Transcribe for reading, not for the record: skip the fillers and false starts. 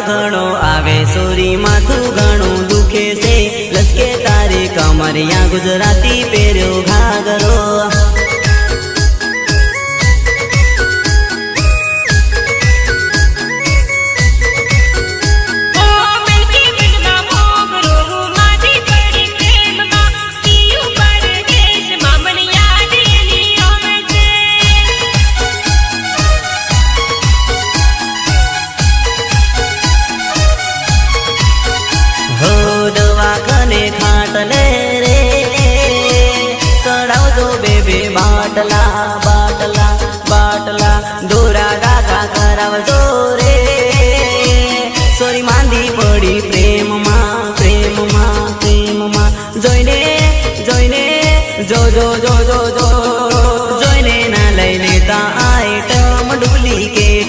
घणो आवे सोरी माथू घणो दुखे से लसके तारी कमरिया गुजराती पेर्यो घाघरो खाटले रे चढ़ावजो बेबे बाटला बाटला बाटला दोरा धागा करावजो